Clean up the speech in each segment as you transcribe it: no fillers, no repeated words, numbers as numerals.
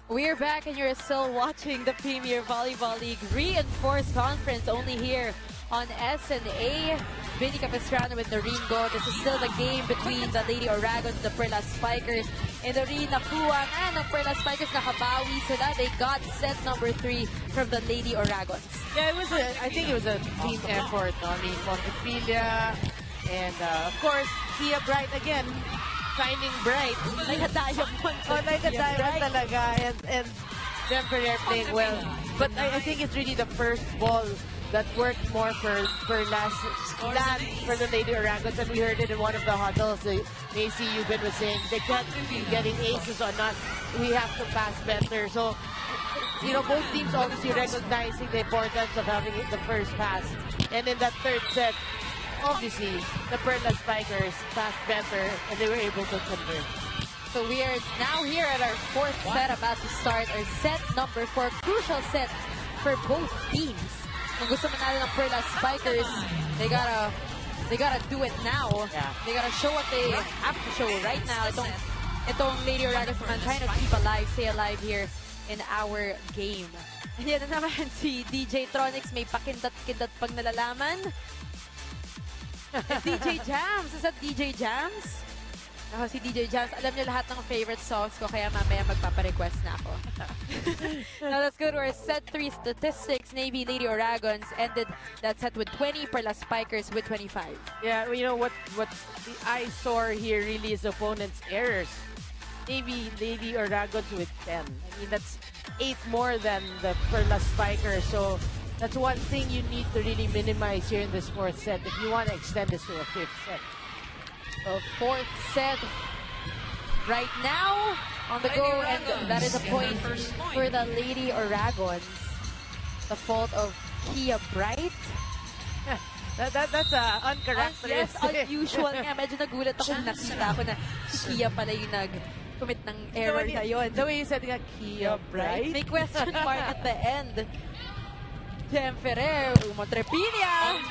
We're back and you're still watching the Premier Volleyball League Reinforced Conference only here on SNA. Vinny Capistrano with the Ringo. This is still the game between the Lady Oragons, the Perlas Spikers. In the ring, nakuha na ng Perlas Spikers, nakabawi sila. They got set number 3 from the Lady Oragons. Yeah, I think it was a team effort. I mean, Montepilla and of course, Kia Bright again. Shining bright. Like a diamond. Oh, like a diamond talaga. And them Ferrer playing well. But I think it's really the first ball that worked more for last for the Lady Oragons. And we heard it in one of the huddles. Macy Euban was saying they can't be getting aces or not. We have to pass better. So, you know, both teams obviously recognizing the importance of having the first pass. And in that third set, obviously, the Perlas Spikers passed better and they were able to convert. So we are now here at our 4th set, about to start our set number 4. Crucial set for both teams. Kung gusto manalo ng Perlas Spikers, they gotta do it now. Yeah. They gotta show what they have to show right now. Itong Lady Oragons naman trying to keep alive, stay alive here in our game. Yan na naman si DJ Tronics, may pakindat-kindat pang nalalaman. DJ Jams. Is that DJ Jams? Ako si DJ Jams. Alam niyo lahat ng favorite songs ko, kaya mamaya magpaparequest na ako. Now let's go to our set 3 statistics. Navy Lady Oragons ended that set with 20, Perlas Spikers with 25. Yeah, well, you know what the eyesore here really is opponents' errors. Navy Lady Oragons with 10. I mean, that's 8 more than the Perlas Spikers. So that's one thing you need to really minimize here in this 4th set if you want to extend this to a 5th set. So 4th set right now on the go, and that is a point for the Lady Oragons. The fault of Kia Bright. That's uncharacteristic. Yes, unusual nga. Medyo nagulat ako nung nakita ko na si Kia pala yung nag-commit ng error na yun. The way you said nga, Kia Bright? May question mark at the end. Jem Ferrer, Montepilla,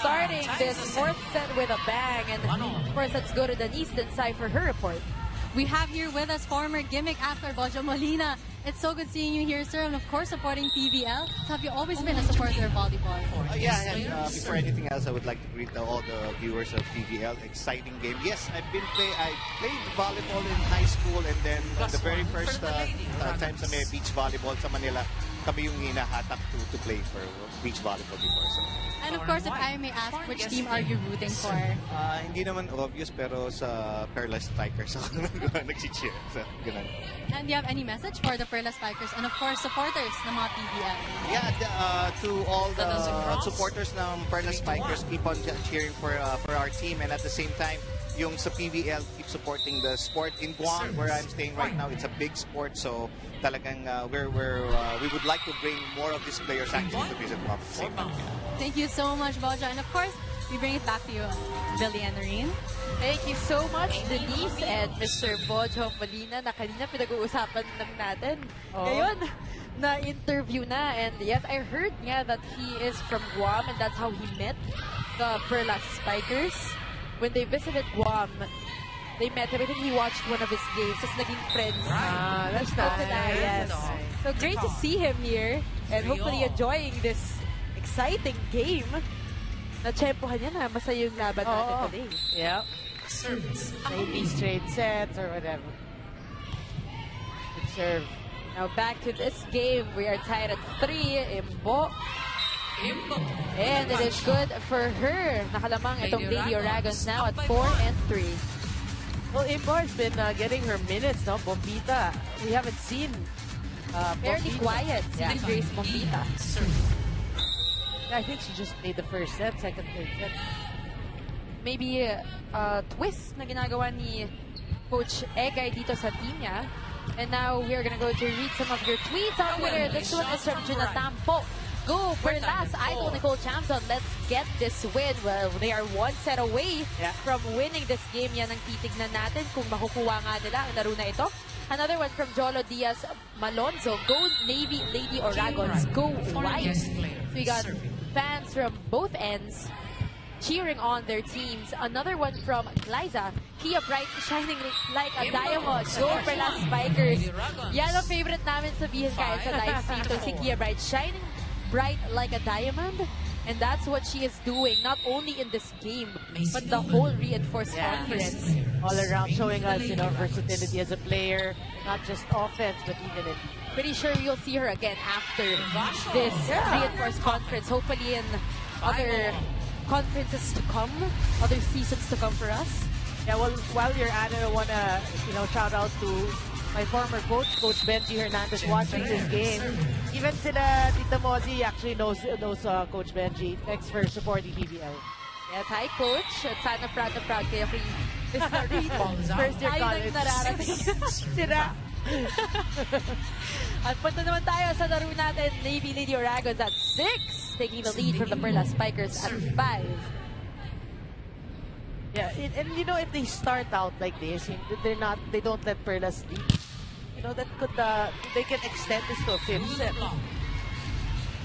starting this 4th set with a bang. And of course, let's go to Denise Densai for her report. We have here with us former gimmick actor Bojo Molina. It's so good seeing you here, sir, and of course supporting PVL. So have you always been a supporter of volleyball? Yeah, and before anything else, I would like to greet all the viewers of PVL. Exciting game. Yes, I played volleyball in high school, and then the very first time sa may beach volleyball sa Manila, kami yung hinahatak to play for beach volleyball before. So. And of course, if I may ask, which team are you rooting for? Hindi naman obvious, pero sa Perlas Spikers ako nag-cheer. So, ganun. And do you have any message for the Perlas Spikers and of course supporters ng mga PVL? Yeah, to all the supporters ng Perlas Spikers, keep on cheering for our team, and at the same time, yung sa PVL, keep supporting the sport in Guam, where I'm staying right now. It's a big sport, so talagang we would like to bring more of these players actually to visit Guam. Thank you so much, Bojo. And of course, we bring it back to you, Billy and Noreen. Thank you so much, Denise and Mr. Bojo Molina, na kanina pinag-uusapan lang natin. Ngayon, na-interview na. And yes, I heard nga that he is from Guam, and that's how he met the Perlas Spikers. When they visited Guam, they met him. I think he watched one of his games. Just naging friends. That's nice. Yes. So great to see him here, and hopefully enjoying this exciting game. Na-tsempohan niya na masaya yung laban natin today. Yep. Maybe straight sets or whatever. Good serve. Now back to this game. We are tied at 3. Imbo. And it is good for her. Nakalamang itong Lady Oragons now at 4 and 3. Well, Imbo has been getting her minutes, no? Bombita. We haven't seen fairly quiet. Yeah. Grace Bombita. I think she just played the first set, second, third set. Maybe a twist na ginagawa ni Coach Egay dito sa team niya. And now we are gonna go to read some of your tweets on Twitter. This one is from Jonathan Po. Go Perlas, Idol Nicole Chamson. Let's get this win. Well, they are 1 set away from winning this game. Yan ang titignan natin kung makukuha nga nila ang laro na ito. Another one from Jolo Diaz Malonzo. Go Navy Lady Oragons. Go White. So we got fans from both ends cheering on their teams. Another one from Liza. Kia Bright shining like a diamond. Go Perlas Spikers. Yan ang favorite namin sabihin kahit sa live stream to si Kia Bright. Shining bright like a diamond. And that's what she is doing, not only in this game, but the whole reinforced conference. All around, showing us, you know, versatility as a player, not just offense, but even in. Pretty sure you'll see her again after this reinforced conference. Hopefully in other conferences to come, other seasons to come for us. Yeah, well, while you're at it, I want to, you know, shout out to my former coach, Coach Benji Hernandez, watching this game. Even sila Tita Mozi actually knows Coach Benji. Thanks for supporting PVL. Yes, hi Coach. At sana proud na proud kayo kay Mr. Reed. First year Ayun college. ang nararating. Sira. At punta naman tayo sa laro natin. Navy Lady Oragons at 6. Taking the lead from the Perlas Spikers at 5. Yeah, and you know, if they start out like this, they don't let Perlas lead. You know, that could, they can extend this to a 5th set.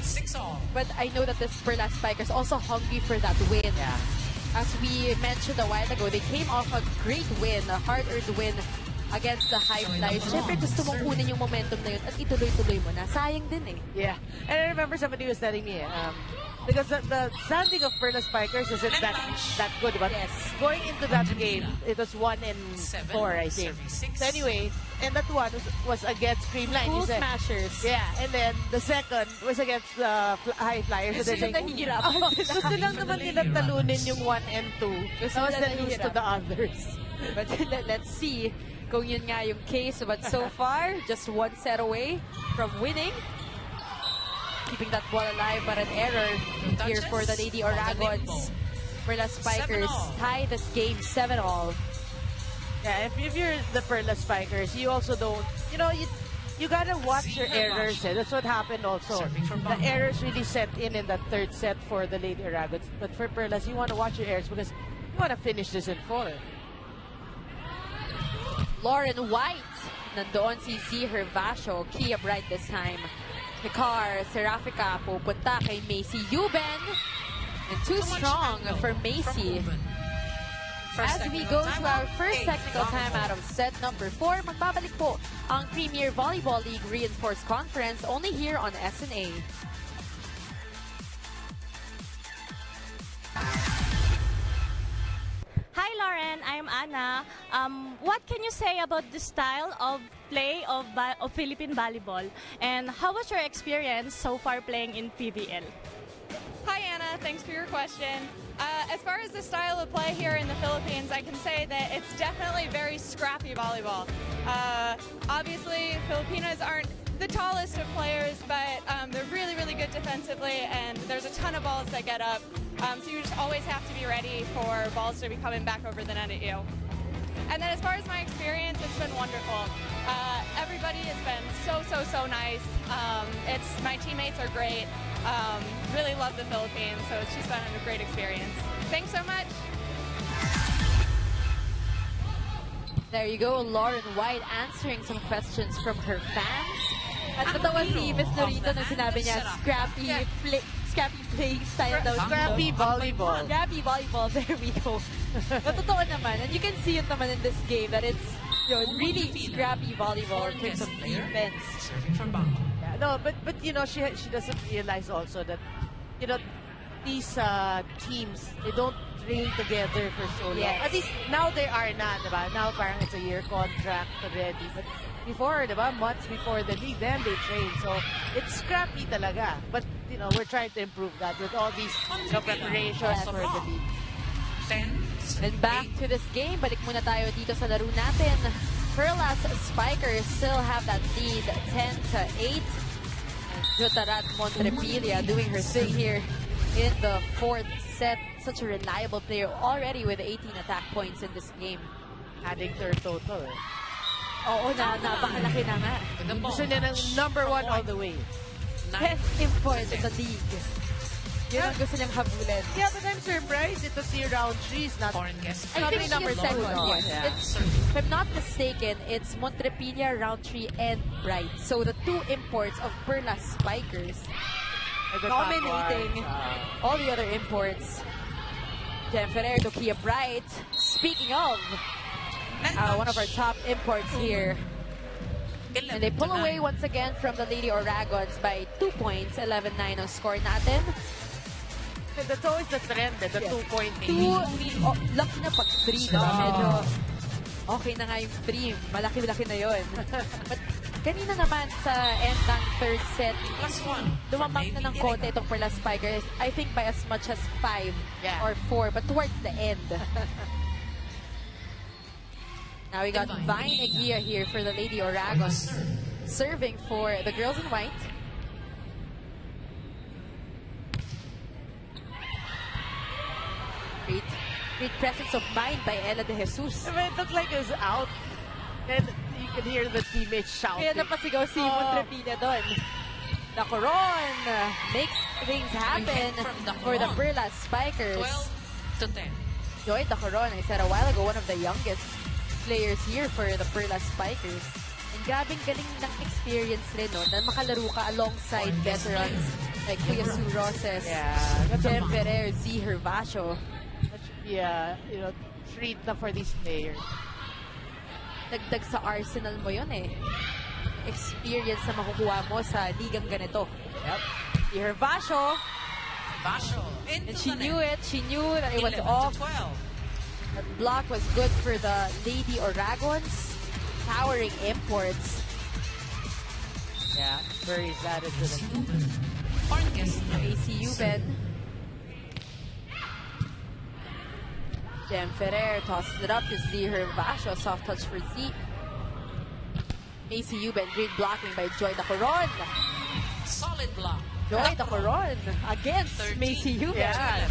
6-all. But I know that this Perlas Spikers also hungry for that win. Yeah. As we mentioned a while ago, they came off a great win, a hard-earned win against the High Flyers. Siyempre gusto mong kunin yung momentum na yun at ituloy-tuloy mo na. Sayang din eh. Yeah, and I remember somebody was telling me, because the standing of Perlas Spikers isn't that good, but going into that game, it was 1-4, I think. So anyway, and that one was against Creamline. Full Smashers. Yeah, and then the second was against the High Flyers. So they're saying, gusto lang naman nila talunin yung 1 and 2. Tapos then lose to the others. But let's see kung yun nga yung case. But so far, just 1 set away from winning. Keeping that ball alive, but an error here for the Lady Oragons. Perlas Spikers tie this game 7-all. Yeah, if you're the Perlas Spikers, you also don't, you know, you gotta watch your errors. That's what happened also. The errors really set in that 3rd set for the Lady Oragons. But for Perlas, you want to watch your errors because you want to finish this in 4. Lauren White. Nandoon si Z Hervasio. Kia Bright this time. Hikar, Serafica pupunta kay Macy Euben. And too strong for Macy. As we go to our first technical timeout of set number 4, magbabalik po ang Premier Volleyball League Reinforced Conference only here on SNA. Hi Lauren, I'm Anna. What can you say about the style of play of Philippine volleyball, and how was your experience so far playing in PVL? Hi Anna, thanks for your question. As far as the style of play here in the Philippines, I can say that it's definitely very scrappy volleyball. Obviously, Filipinas aren't the tallest of players, but they're really, really good defensively, and there's a ton of balls that get up. So you just always have to be ready for balls to be coming back over the net at you. And then as far as my experience, it's been wonderful. Everybody has been so nice. My teammates are great. Really love the Philippines, so it's just been a great experience. Thanks so much. There you go, Lauren White answering some questions from her fans. At natawa si Miss Norito nung sinabi niya, scrappy play style daw. Scrappy volleyball. Scrappy volleyball, there we go. But totoo naman, and you can see it naman in this game that it's really scrappy volleyball in terms of defense. Yeah, no, but you know, she doesn't realize also that, you know, these teams, they don't train together for so long. Yes. At least now they are na, diba? Now parang it's a year contract already. But before, diba? Months before the league, then they train. So it's scrappy talaga. But you know, we're trying to improve that with all these preparations for the league. And back to this game, balik muna tayo dito sa laro natin. Perlas Spikers still have that lead 10-8. And Jotarat Montrepilia doing her thing here in the 4th set. Such a reliable player already with 18 attack points in this game. Adding to her total. Oo, napakalaki na nga. Gusto niya ng #1 all the way. Best import in the league. Yun ang gusto niyang habulin. Yeah, but I'm surprised ito si round 3 is not. I think number she's 2. second. Yes. Yeah. If I'm not mistaken, it's Montrepilia, Roundtree, and Bright. So the 2 imports of Perlas Spikers dominating all the other imports. Jen Ferrer to Kia Bright. Speaking of, one of our top imports here. And they pull away once again from the Lady Oragons by 2 points. 11-9 ang score natin. That's always the trend, the 2-point. Lucky na pag 3, diba? Medyo okay na nga yung 3. Malaki-laki na yun. But kanina naman sa end ng third set, lumamang na ng konti itong Perlas Spikers. I think by as much as 5 or 4, but towards the end. Now we got Vine Egia here for the Lady Oragons, serving for the girls in white. Great presence of mind by Ella De Jesus. I mean, it looked like it was out. And you can hear the teammates shouting. Kaya napasigaw si Montrepilla doon. The Coron makes things happen for the Perlas Spikers. 12-10. Joy the Coron, I said a while ago, one of the youngest players here for the Perlas Spikers. And grabing galing ng experience rin, no? Na makalaro ka alongside veterans like Kuya Sue Roses, Jem Ferrer, Z. Hervasio. That should be a, treat na for these players. Dagdag sa arsenal mo yun eh. Experience na makukuha mo sa ligang ganito. Yep. Si Hervasio. And she knew it. She knew that it was off. That block was good for the Lady Oragons. Powering imports. Yeah, very sad to them. ACU Ben. Jem Ferrer tosses it up to Z. Hervasio. Soft touch for Z. ACU Ben. Great blocking by Joy the Coron. Solid block. Joy the Coron against ACU Ben. Yeah.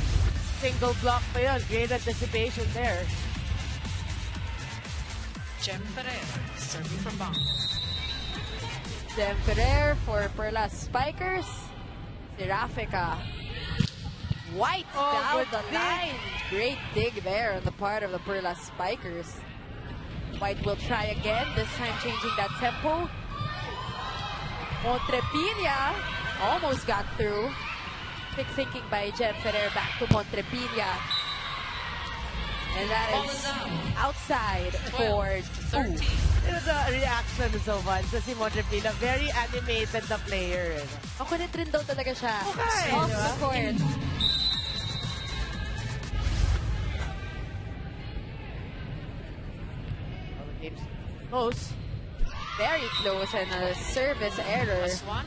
Single block pa yun. Great anticipation there. Jem Ferrer serving from BanKo. Jem Ferrer for Perlas Spikers. Seraphica. White down the line. Great dig there on the part of the Perlas Spikers. White will try again, this time changing that tempo. Montrepilla almost got through. Quick thinking by Jem Ferrer, back to Montrepilla. And that is outside for 2. It was a reaction so much. So si Montrepilla, very animated na player. Kulit rin daw talaga siya. Okay. Off the court. Close. Very close and a service error. +1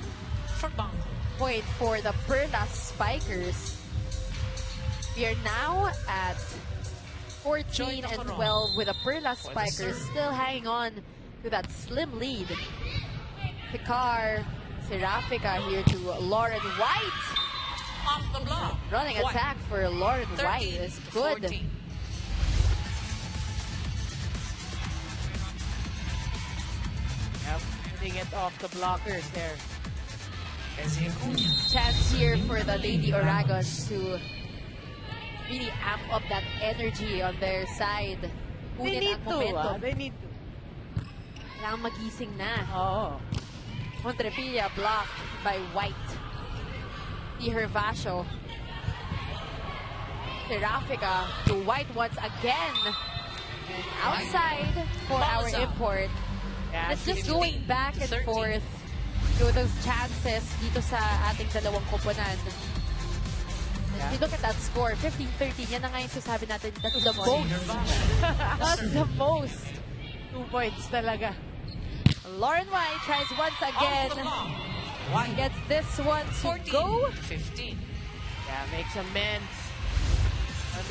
for BanKo. Point for the Perlas Spikers. We are now at 14 and 12 with the Perlas Spikers still hanging on to that slim lead. Picard, Seraphica here to Lauren White. Off the block. Running attack for Lauren White is good. 13-14. Yep, putting it off the blockers there. Chance here for the Lady Oragons to really amp up that energy on their side. They need to. They need to. Kailangan magising na. Oh. Montrepilla blocked by White. Si Hervasio. Seraphica to White once again. And outside for our import. Yeah, it's just going back and forth through those chances dito sa ating dalawang koponan. If you look at that score, 15-13, yan na nga yung sasabi natin, that's the most. That's the most. 2 points talaga. Lauren White tries once again. Gets this one to go. 15. Yeah, makes amends.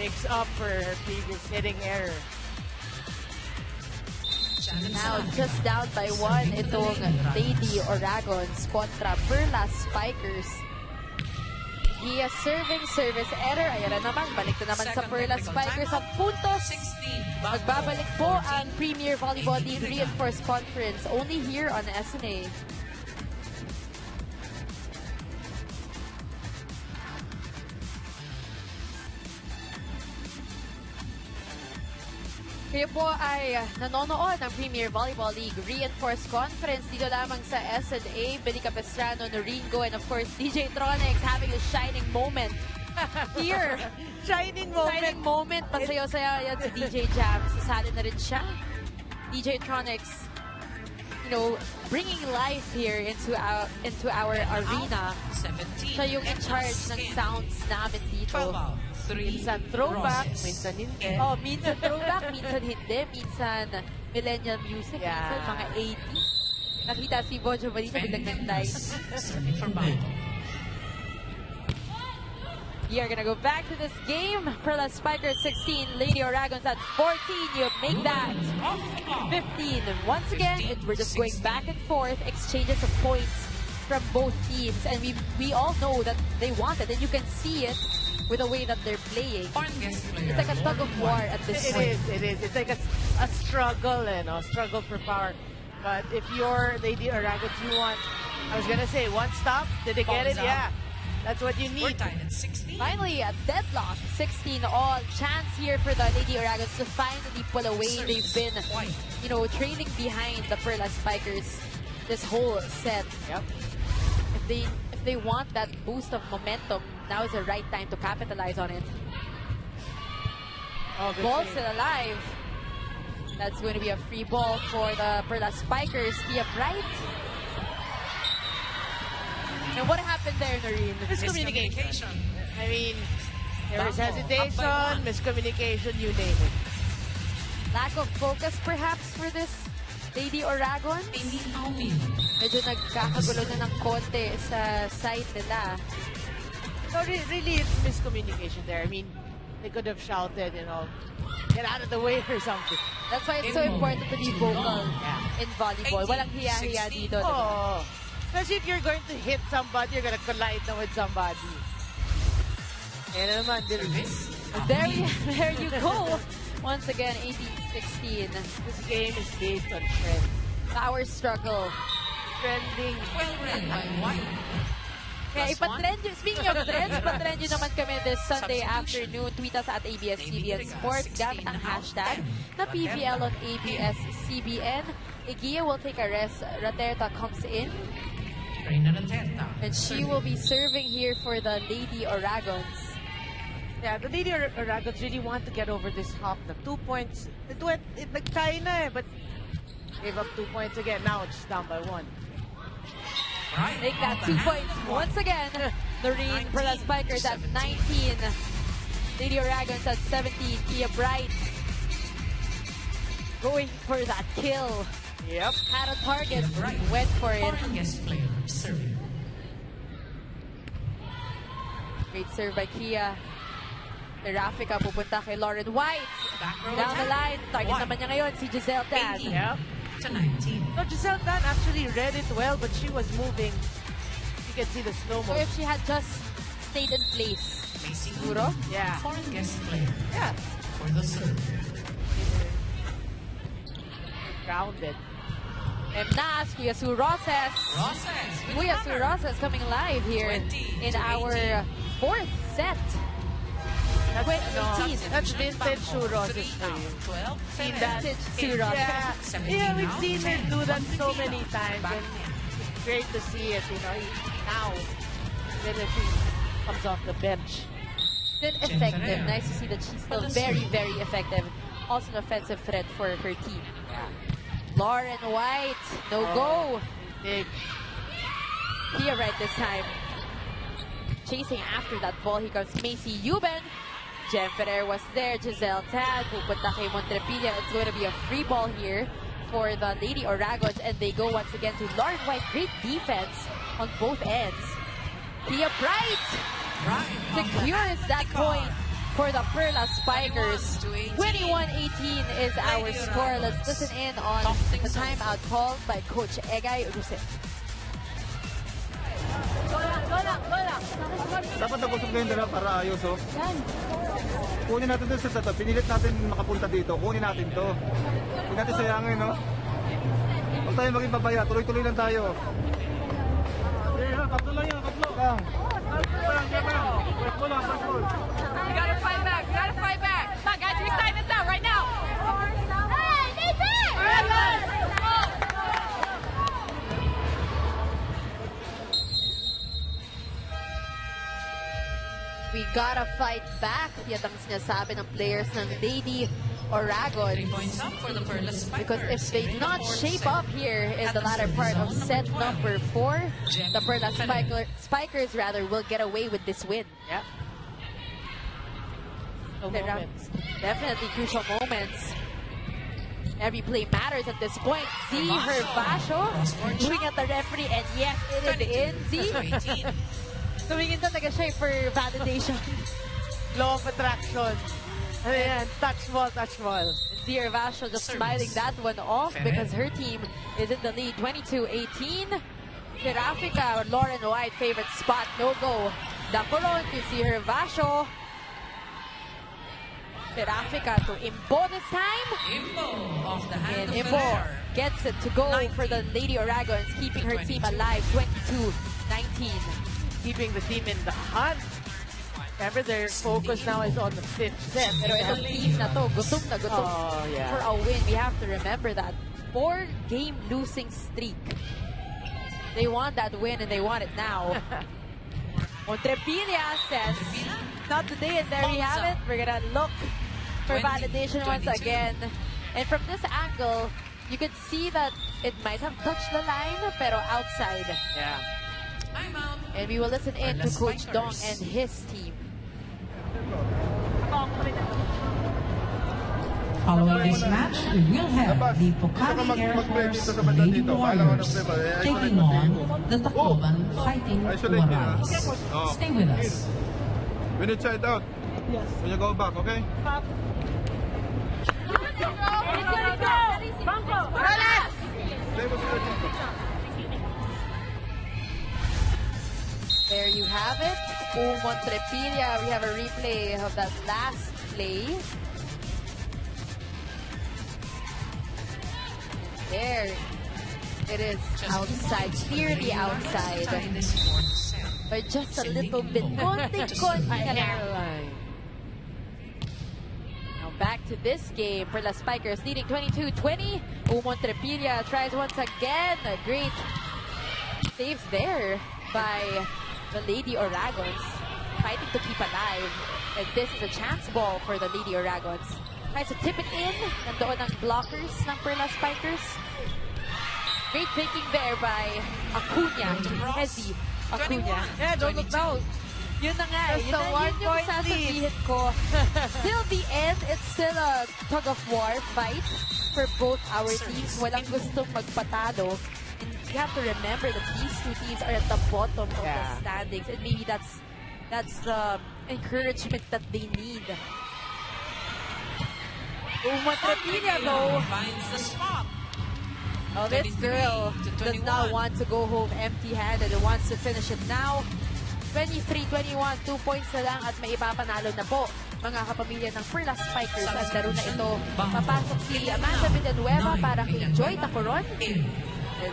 Makes up for her previous hitting error. Now just down by 1 itong Lady Oragons kontra Perlas Spikers. Gia serving, service error. Ayan na naman, balik na naman sa Perlas Spikers ang puntos. Magbabalik po ang Premier Volleyball League Reinforced Conference only here on SNA. Kayo po ay nanonood ng Premier Volleyball League Reinforced Conference dito lamang sa SNA. Benny Capistrano, Noringo, and of course DJ Tronics having a shining moment here. Shining moment. Shining moment. Pasayaw-sayaw yan si DJ Jam. Sasali na rin siya. DJ Tronics, you know, bringing life here into our arena. 17. Siya yung in charge ng sounds namin dito. 3 Minsan throwback, minsan hindi. Oh, minsan throwback, minsan hindi, minsan millennial music, Yeah. minsan mga 80s. Nakita si Bojo Molina biglang nag-live. Serving for BanKo. We are gonna go back to this game. Perlas Spikers 16, Lady Oragons at 14. You make that 15. Once again, we're just going back and forth, exchanges of points from both teams, and we all know that they want it, and you can see it with the way that they're playing. It's like a tug of war at this point. It is. It's like a struggle, struggle for power. But if you're Lady Oragons, you want, I was gonna say, one stop. Did they get it? Yeah. That's what you We're need. tied at 16. Finally, a deadlock. 16 all. Chance here for the Lady Oragons to finally pull away. They've been, you know, trailing behind the Perlas Spikers this whole set. Yep. If they want that boost of momentum, now is the right time to capitalize on it. Oh, good Ball save. still alive. That's going to be a free ball for the Perlas Spikers. Tia Bright. And what happened there, Noreen? Miscommunication. I mean, there was BanKo, hesitation, up by 1. miscommunication, you name it. Lack of focus perhaps for this Lady Oragons. Medyo nagkakagulo na ng konti sa side nila. So really, it's miscommunication there. I mean, they could have shouted, you know, get out of the way or something. That's why it's so important to be vocal in volleyball. Walang hiya-hiya dito. Oh, especially if you're going to hit somebody, you're going to collide na with somebody. Yan naman, There you go. Once again, 18-16. This game is based on trend. Power struggle. Trending. Well read by White. Kaya ipatrend yun. Speaking of trends, ipatrend yun naman kami this Sunday afternoon. Tweet us at ABS-CBN Sports. Gamit ang hashtag na PVL on ABS-CBN. Igia will take a rest. Raterta comes in. And she will be serving here for the Lady Oragons. Yeah, the Lady Oragons really want to get over this hop. The 2 points, it nagkaya na but gave up 2 points again. Now it's down by 1. Make that 2 points once again. Noreen Perlas Spikers at 19. Lady Oragons at 17. Tia Bright going for that kill. Yep. Had a target, went for it. Great serve by Kia. Rafika pupunta kay Lauren White. Down the line. Target naman niya ngayon si Giselle Tan. Yep. To 19. No, Giselle Tan actually read it well, but she was moving. You can see the slow So mo. if she had just stayed in place. Siguro? Yeah. Foreign guest player. Yeah. For the serve. Grounded. Emnas, Kuya Sue Roses. Kuya Sue Roses coming live here in our fourth set. That's vintage Sue Roses for you. 12. Seen that? Vintage Sue Roses. Yeah, we've seen her do that so many times. And it's great to see it, you know, now. When she comes off the bench. Still effective. Nice to see that she's still very, very effective. Also an offensive threat for her team. Lauren White, no go. Big. Here right this time. Chasing after that ball, here comes Macy Euben. Jem Ferrer was there. Giselle Tan, pupunta kay Montrepilla. It's going to be a free ball here for the Lady Oragons, and they go once again to Lauren White. Great defense on both ends. Tia Bright secures that point for the Perlas Spikers. 21-18 is our score. Let's listen in on the timeout called by Coach Egay Rusek. Dapat nabusog na yung dala para ayos, oh. Kunin natin doon sa tato. Pinilit natin makapunta dito. Kunin natin to. Huwag natin sayangin, no? Huwag tayo maging babaya. Tuloy-tuloy lang tayo. Tatlo lang yan, tatlo. Lang. We gotta fight back. We gotta fight back. Come on, guys. We sign this out right now. Hey, Nathan! We gotta fight back. Yan ang sinasabi ng players ng Lady Oragons. 3 points up for the Perlas Spikers. Because if they do not shape up here in the latter part of set number 4, the Perlas Spikers will get away with this win. Yeah. Definitely crucial moments. Every play matters at this point. Z Hervasio looking at the referee, and yes, it is in. Z tumingin talaga siya for validation. Law of attraction. Ayan, touch ball, touch ball. Z Hervasio just smiling that one off because her team is in the lead, 22-18. Seraphica, Lauren White, favorite spot, no go. Dacoron to Z Hervasio. Seraphica to Imbo this time. Imbo off the hand And of Imbo Ferrer. gets it to go 19. for the Lady Oragons, keeping her team alive, 22-19. Keeping the team in the hunt. Remember, their focus now is on the 5th set. Pero itong team na to, gutom na gutom for a win. We have to remember that. 4-game losing streak. They want that win and they want it now. Montrepilia says, not today, and there we have it. We're gonna look for validation once again. And from this angle, you could see that it might have touched the line, pero outside. Yeah. Timeout. And we will listen in to Perlas Coach Spikers. Dong and his team. Following this match, we will have the Pocari Air Force Lady Warriors taking on the Tacloban Fighting Warriors. Stay with us. When you try it out. Yes. When you go back, okay? There you have it. Montrepilia, we have a replay of that last play. There it is, outside, clearly outside. But just a little bit. Konting-konti na lang. Now back to this game. Perlas Spikers leading 22-20. Montrepilia tries once again. A great save there by the Lady Oragons, fighting to keep alive. And this is a chance ball for the Lady Oragons. Tries to tip it in. Nandoon ang blockers ng Perlas Spikers. Great thinking there by Acuna. Hezi Acuna. Yeah, don't look down. Yun na nga. Just Yun a yung one-point sasabihin ko. Till the end, it's still a tug-of-war fight for both our teams. Walang gustong magpatalo. And you have to remember that these two teams are at the bottom of the standings. And maybe that's the encouragement that they need. Montrepilia, though, Finds the spot. oh, this girl does not want to go home empty-handed and wants to finish it now. 23-21, 2 points na lang at may ipapanalo na po mga kapamilya ng Perlas Spikers at laro na ito. Papasok si Amanda Villanueva para kay Joy Tacoron and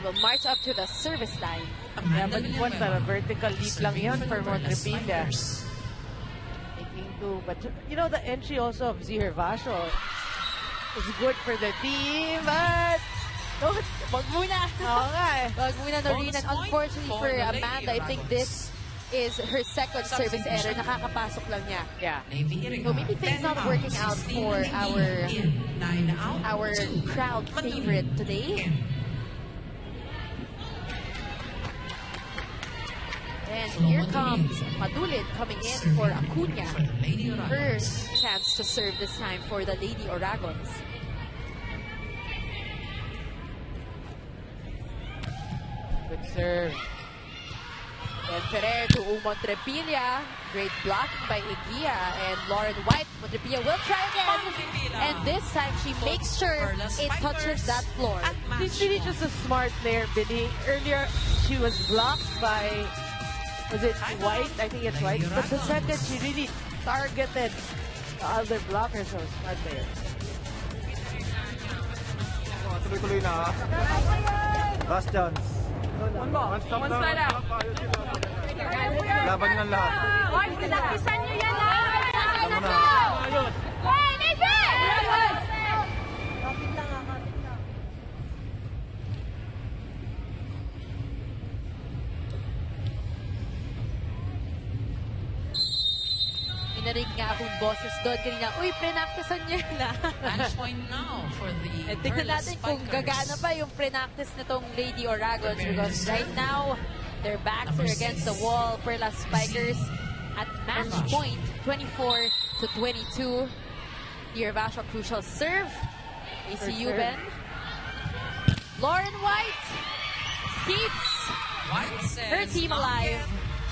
will march up to the service line. Yeah, but what a vertical leap lang yun for Montrepilia. But you know, the entry also of Z Hervasio is good for the team, but Wag muna. oo nga eh. Wag muna, Noreen. And unfortunately for Amanda, I think this is her second service error. Nakakapasok lang niya. Yeah. So maybe things not working out for our crowd favorite today. And here comes Madulid coming in for Acuna. Her chance to serve this time for the Lady Oragons. Good serve. And Ferrer to Montrepilia. Great blocking by Igia and Lauren White. Montrepilia will try again. And this time she makes sure it touches that floor. She's really just a smart player, Billy. Earlier, she was blocked by, was it White? I think it's White. But the second, she really targeted the other blocker, so smart player. Oh, tuloy-tuloy na ha. Last chance. One stop na. Laban nyo ng lahat. Pinagpisan nyo yan ha! Alam mo na. narinig nga akong boses doon kanina, uy, pre-practicean niyo na. Match point now for the And tignan Perlas natin kung Spikers. gagana pa yung pre-practice nitong Lady Oragons because right now, their backs are against the wall. Perlas Spikers at match point, 24-22. Yervasho, crucial serve. ACU Ben. Lauren White keeps her team alive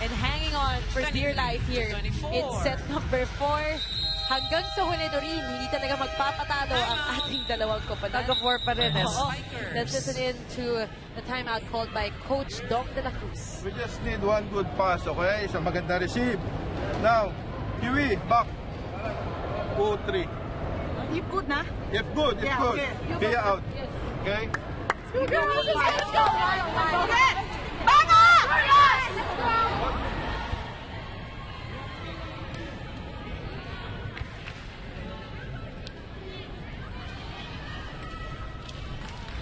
and hanging on for dear life here in set number 4. Hanggang sa huli rin, hindi talaga magpapatalo ang ating dalawang koponan. Nag-4 pa rin. Let's listen in to the timeout called by Coach Dom de la Cruz. We just need one good pass, okay? Isang maganda receive. Now, Kiwi, back. 2-3. If good na? If good, if good. Okay. Kaya out. Okay? Let's go!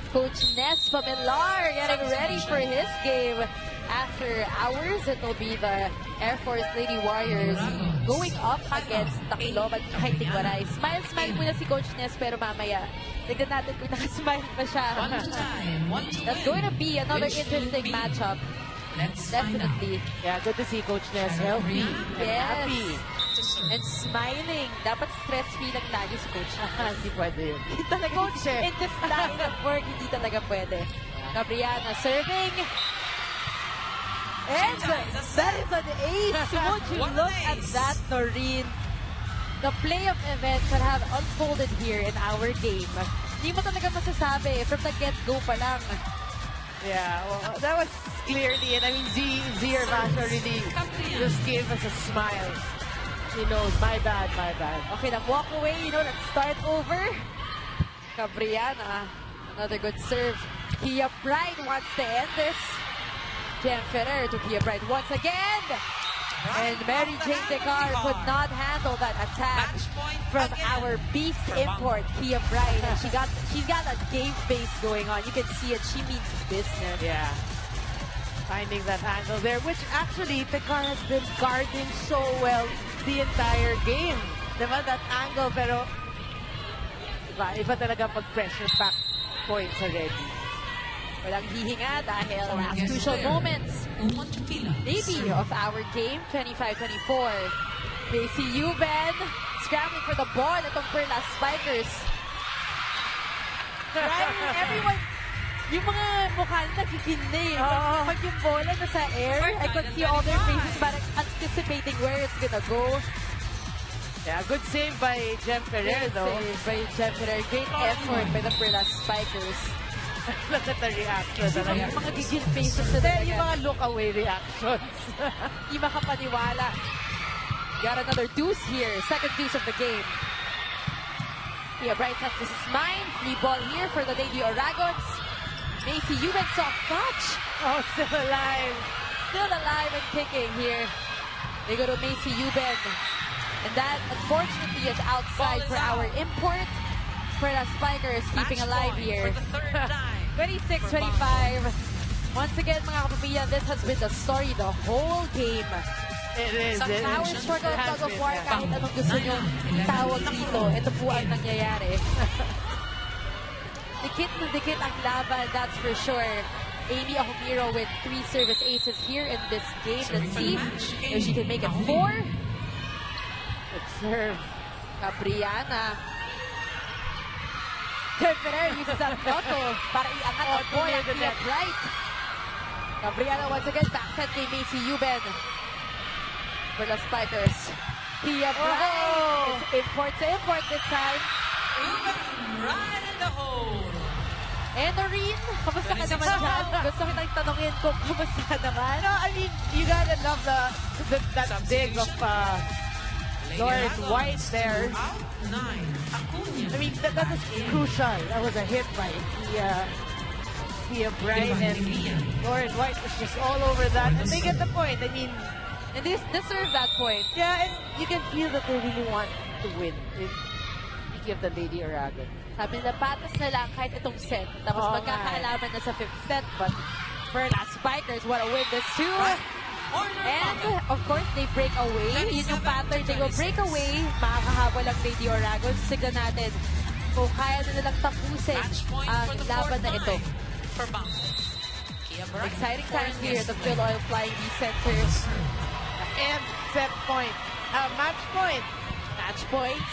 Coach Nes Pamilar getting ready for his game. After hours, it will be the Air Force Lady Warriors going up against Tacloban Fighting Waray. Smile muna si Coach Nes, pero mamaya, tignan natin kung nakasmile pa siya. That's going to be another interesting matchup. Definitely. Yeah, good to see Coach Nes healthy. Yes. Happy. And smiling. Dapat stress-free lang lagi si Coach. Hindi pwede yun. Hindi talaga, Coach, in this line of work, hindi talaga pwede. Gabriana serving. And that is an ace. Would you look at that, Noreen? The play of events that have unfolded here in our game. Hindi mo talaga masasabi from the get-go pa lang. Yeah, well, that was clearly, and I mean, Yervasho really just gave us a smile. He knows, my bad. Okay, now walk away, let's start over. Gabriana, another good serve. Kia Bright wants to end this. Jem Ferrer to Kia Bright once again. And Mary Jane Decar could not handle that attack from our beast import, Kia Bright. And she's got a game face going on. You can see it. She means business. Yeah. Finding that angle there, which actually Decar has been guarding so well the entire game. Diba? That angle, pero iba talaga pag-pressure back points already. Walang hihinga dahil last crucial moments. Maybe of our game, 25-24. ACU Ben scrambling for the ball itong Perlas Spikers. Right? Everyone, yung mga mukha nila nakikindi. Pag yung bola nasa air, I could see all their faces parang anticipating where it's gonna go. Yeah, good save by Jem Ferrer though. Save by Jem Ferrer. Great effort by the Perlas Spikers. Look at the reaction. Yung mga gigil faces na talaga. Yung mga look away reactions. Di makapaniwala. Got another deuce here. Second deuce of the game. Kia Bright says this is mine. Free ball here for the Lady Oragons. Macy Eubank soft touch. Oh, still alive. Still alive and kicking here. They go to Macy Eubank. And that, unfortunately, is outside for our import. Perlas Spikers keeping alive here. 26-25. Once again, mga kapamilya, this has been the story the whole game. It is. Our struggle of tug of war, kahit anong gusto nyo itawag dito, ito po ang nangyayari. Dikit na dikit ang laban, that's for sure. Amy Ahumiro with 3 service aces here in this game. Let's see if she can make it 4. Good serve. Gabriana. Ferrer uses that knuckle para iangat ang ball at Kia Bright. Gabriana once again backset kay Macy Eubank. For the Spikers. Kia Bright. It's import to import this time. Right in the hole. And Noreen, kamusta ka naman dyan? Gusto kitang tanongin kung kamusta ka naman. No, I mean, you gotta love that dig of Lauren White there. I mean, that was crucial. That was a hit by Kia Bright, and Lauren White was just all over that. And they get the point. I mean, and they deserve that point. Yeah, and you can feel that they really want to win. Speaking of the Lady Oragons. Sabi na patas na lang kahit itong set. Tapos magkakaalaman na sa 5th set. But Perlas Spikers want to win this too. And, of course, they break away. Yun yung pattern. They will break away. Makakahabol ang Lady Oragons. Signan natin kung kaya na nilang tapusin ang laban na ito. Exciting time here at the Phil Oil Flying V Center. And set point. Match point. Match point.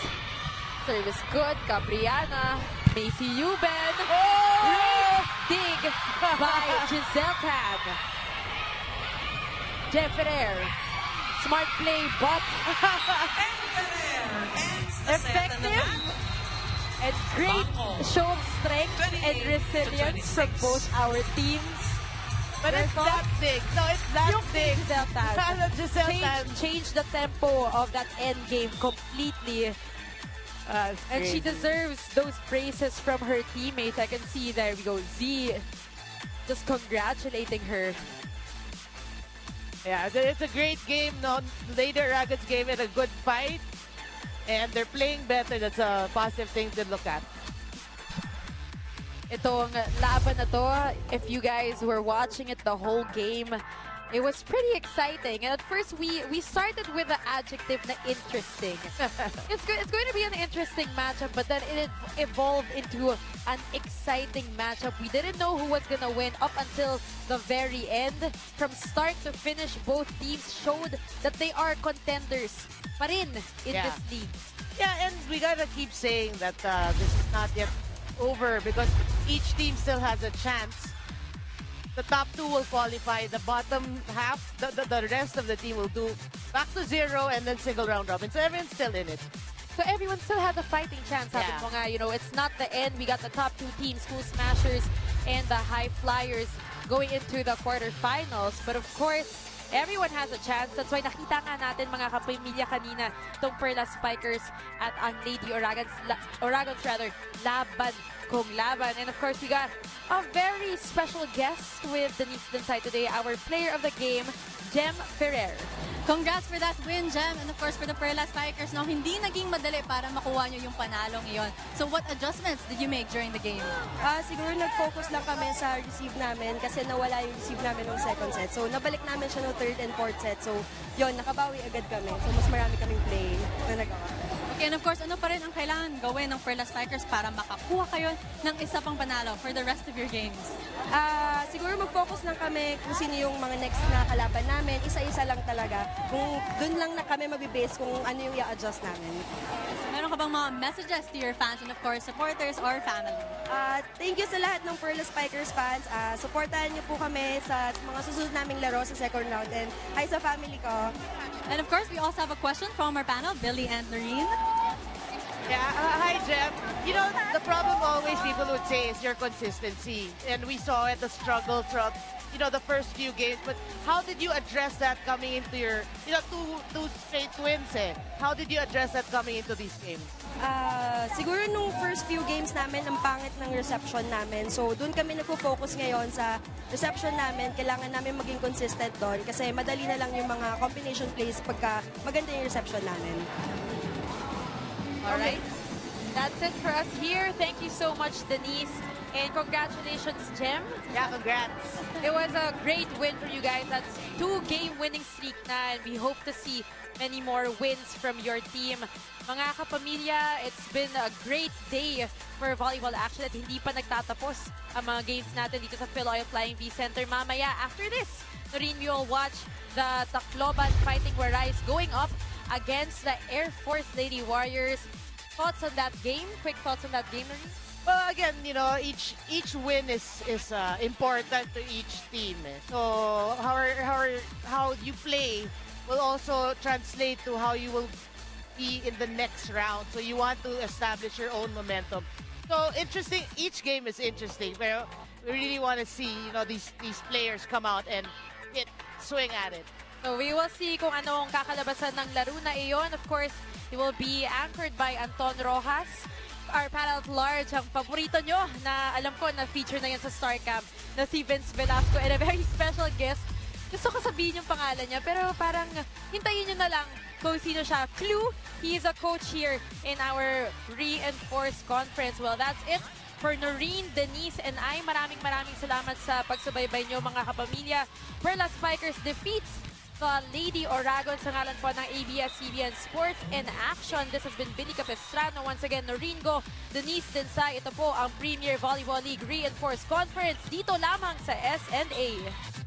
Service good. Cabriana. Macy Euben. Great dig by Giselle Tan. Jeff Ferrer. Smart play, but effective. And great show of strength and resilience from both our teams. But it's that big. No, it's that big. Giselle Tan changed the tempo of that end game completely. And she deserves those praises from her teammates. I can see, there we go, Z just congratulating her. Yeah, it's a great game. No, Lady Oragons gave it a good fight. And they're playing better. That's a positive thing to look at. Itong laban na to, if you guys were watching it the whole game, it was pretty exciting. And at first, we started with the adjective na interesting. It's going to be an interesting matchup, but then it evolved into an exciting matchup. We didn't know who was going to win up until the very end. From start to finish, both teams showed that they are contenders pa rin in this league. Yeah, and we gotta keep saying that this is not yet over because each team still has a chance. The top two will qualify. The bottom half, the rest of the team will do back to zero and then single round robin. So everyone's still in it. So everyone still has a fighting chance. Sabi mo nga, you know, it's not the end. We got the top two teams, School Smashers and the High Flyers, going into the quarterfinals. But of course, everyone has a chance. That's why nakita nga natin mga kapamilya kanina itong Perlas Spikers at ang Lady Oragons laban kung laban. And of course, we got a very special guest with Denise Dinsay today, our player of the game, Jem Ferrer. Congrats for that win, Jem. And of course, for the Perlas Spikers, no, hindi naging madali para makuha nyo yung panalo ngayon. So what adjustments did you make during the game? Siguro nag-focus lang kami sa receive namin kasi nawala yung receive namin ng second set. So nabalik namin siya ng third and fourth set. So yun, nakabawi agad kami. So mas marami kaming play na nagawa. Okay, and of course, ano pa rin ang kailangan gawin ng Perlas Spikers para makakuha kayo ng isa pang panalo for the rest of your games? Siguro mag-focus lang kami kung sino yung mga next na kalaban namin. Isa-isa lang talaga. Kung dun lang na kami mabibase kung ano yung i-adjust namin. So, meron ka bang mga messages to your fans and of course, supporters or family? Thank you sa lahat ng Perlas Spikers fans. Supportahan niyo po kami sa mga susunod naming laro sa second round. And hi sa family ko. And of course, we also have a question from our panel, Billy and Noreen. Yeah, hi Jeff. You know, the problem always people would say is your consistency. And we saw it, the struggle throughout, you know, the first few games. But how did you address that coming into your, you know, two straight wins eh? How did you address that coming into these games? Siguro nung first few games namin, ang pangit ng reception namin. So, dun kami nagpo-focus ngayon sa reception namin. Kailangan namin maging consistent doon kasi madali na lang yung mga combination plays pagka maganda yung reception namin. All right. That's it for us here. Thank you so much, Denise. And congratulations, Jem. Yeah, congrats. It was a great win for you guys. That's 2-game winning streak na, and we hope to see many more wins from your team. Mga kapamilya, it's been a great day for volleyball action at hindi pa nagtatapos ang mga games natin dito sa Phil Oil Flying V Center. Mamaya, after this, Noreen, we will watch the Tacloban Fighting Warais going up against the Air Force Lady Warriors. Thoughts on that game? Quick thoughts on that game, Noreen? Well, again, you know, each win is important to each team. So how you play will also translate to how you will be in the next round. So you want to establish your own momentum. So interesting. Each game is interesting. But we really want to see, you know, these players come out and swing at it. So we will see kung anong kakalabasan ng laro na iyon. Of course, it will be anchored by Anton Rojas. Our panel at large, ang paborito nyo na alam ko na feature na yan sa StarCam na si Vince Velasco and a very special guest. Gusto ko sabihin yung pangalan niya pero parang hintayin nyo na lang kung sino siya. Clue, he is a coach here in our Reinforced Conference. Well, that's it for Noreen, Denise, and I. Maraming salamat sa pagsubaybay nyo mga kapamilya. Perlas Spikers defeats Lady Oragons sa ngalan po ng ABS-CBN Sports in Action. This has been Billy Capistrano. Once again, Noringo, Denise Densay. Ito po ang Premier Volleyball League Reinforced Conference dito lamang sa SNA.